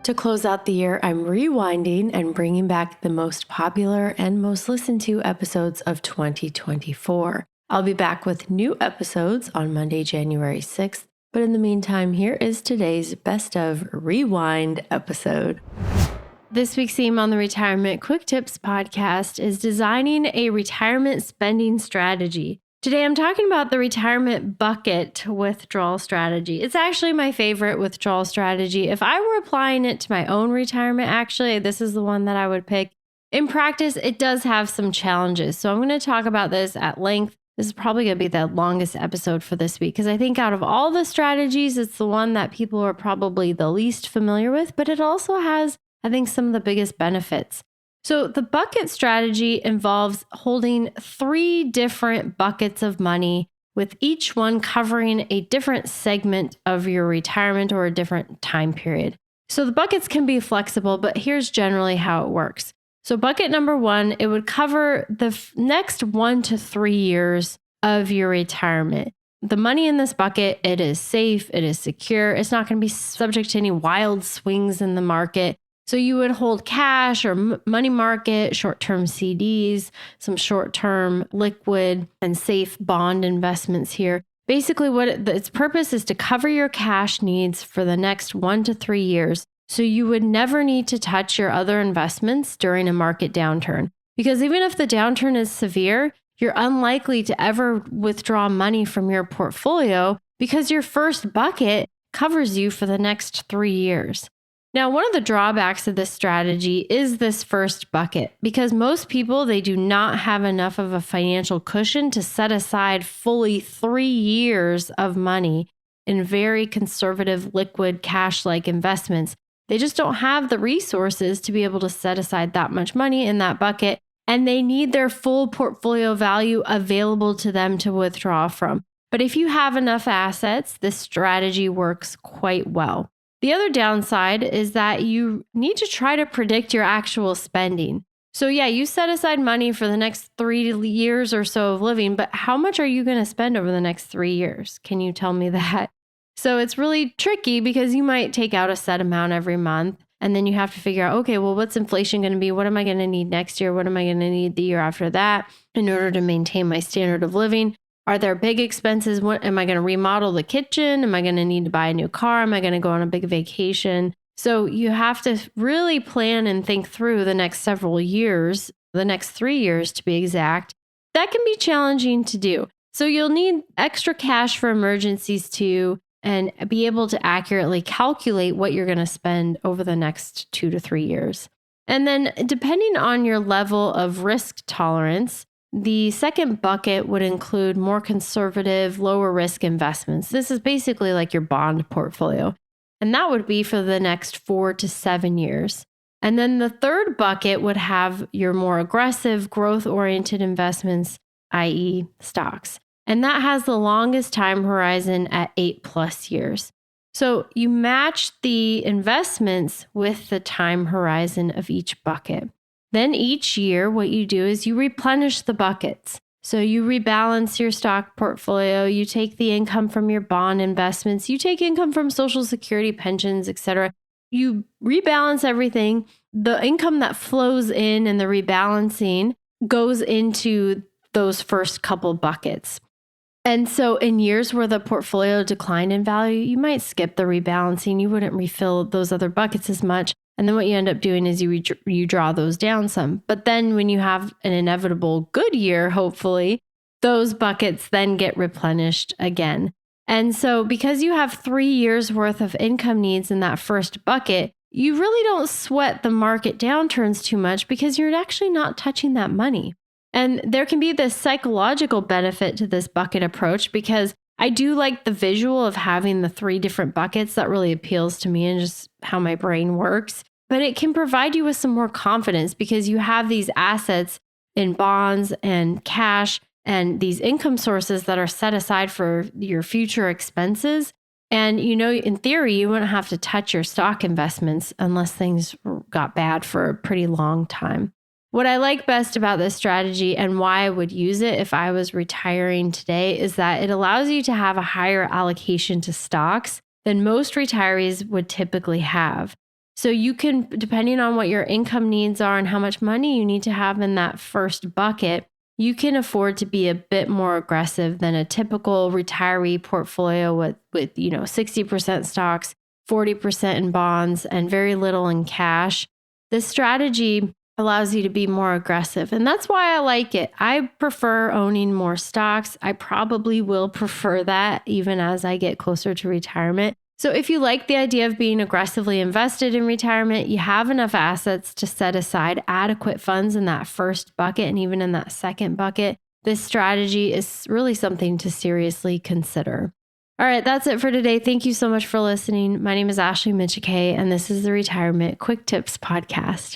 To close out the year, I'm rewinding and bringing back the most popular and most listened to episodes of 2024. I'll be back with new episodes on Monday, January 6th. But in the meantime, here is today's Best of Rewind episode. This week's theme on the Retirement Quick Tips podcast is designing a retirement spending strategy. Today, I'm talking about the retirement bucket withdrawal strategy. It's actually my favorite withdrawal strategy. If I were applying it to my own retirement, actually, this is the one that I would pick. In practice, it does have some challenges. So I'm going to talk about this at length. This is probably going to be the longest episode for this week because I think out of all the strategies, it's the one that people are probably the least familiar with, but it also has, I think, some of the biggest benefits. So the bucket strategy involves holding 3 different buckets of money, with each one covering a different segment of your retirement or a different time period. So the buckets can be flexible, but here's generally how it works. So bucket number 1, it would cover the next 1 to 3 years of your retirement. The money in this bucket, it is safe, it is secure, it's not going to be subject to any wild swings in the market. So you would hold cash or money market, short-term CDs, some short-term liquid and safe bond investments here. Basically, its purpose is to cover your cash needs for the next 1 to 3 years. So you would never need to touch your other investments during a market downturn. Because even if the downturn is severe, you're unlikely to ever withdraw money from your portfolio because your first bucket covers you for the next 3 years. Now, one of the drawbacks of this strategy is this first bucket, because most people, they do not have enough of a financial cushion to set aside fully 3 years of money in very conservative liquid cash-like investments. They just don't have the resources to be able to set aside that much money in that bucket, and they need their full portfolio value available to them to withdraw from. But if you have enough assets, this strategy works quite well. The other downside is that you need to try to predict your actual spending. So yeah, you set aside money for the next 3 years or so of living, but how much are you going to spend over the next 3 years? Can you tell me that? So it's really tricky because you might take out a set amount every month and then you have to figure out, okay, well, what's inflation going to be? What am I going to need next year? What am I going to need the year after that in order to maintain my standard of living? Are there big expenses? What am I going to remodel the kitchen? Am I going to need to buy a new car? Am I going to go on a big vacation? So you have to really plan and think through the next several years, the next 3 years to be exact. That can be challenging to do. So you'll need extra cash for emergencies too, and be able to accurately calculate what you're going to spend over the next 2 to 3 years. And then depending on your level of risk tolerance, the second bucket would include more conservative, lower risk investments. This is basically like your bond portfolio. And that would be for the next 4 to 7 years. And then the third bucket would have your more aggressive, growth-oriented investments, i.e. stocks. And that has the longest time horizon at 8+ years. So you match the investments with the time horizon of each bucket. Then each year, what you do is you replenish the buckets. So you rebalance your stock portfolio, you take the income from your bond investments, you take income from Social Security, pensions, etc. You rebalance everything. The income that flows in and the rebalancing goes into those first couple buckets. And so in years where the portfolio declined in value, you might skip the rebalancing. You wouldn't refill those other buckets as much. And then what you end up doing is you draw those down some. But then when you have an inevitable good year, hopefully, those buckets then get replenished again. And so because you have 3 years worth of income needs in that first bucket, you really don't sweat the market downturns too much because you're actually not touching that money. And there can be this psychological benefit to this bucket approach because I do like the visual of having the 3 different buckets. That really appeals to me and just how my brain works. But it can provide you with some more confidence because you have these assets in bonds and cash and these income sources that are set aside for your future expenses. And, in theory, you wouldn't have to touch your stock investments unless things got bad for a pretty long time. What I like best about this strategy and why I would use it if I was retiring today is that it allows you to have a higher allocation to stocks than most retirees would typically have. So you can, depending on what your income needs are and how much money you need to have in that first bucket, you can afford to be a bit more aggressive than a typical retiree portfolio with 60% stocks, 40% in bonds, and very little in cash. This strategy allows you to be more aggressive. And that's why I like it. I prefer owning more stocks. I probably will prefer that even as I get closer to retirement. So if you like the idea of being aggressively invested in retirement, you have enough assets to set aside adequate funds in that first bucket and even in that second bucket, this strategy is really something to seriously consider. All right, that's it for today. Thank you so much for listening. My name is Ashley Michike, and this is the Retirement Quick Tips Podcast.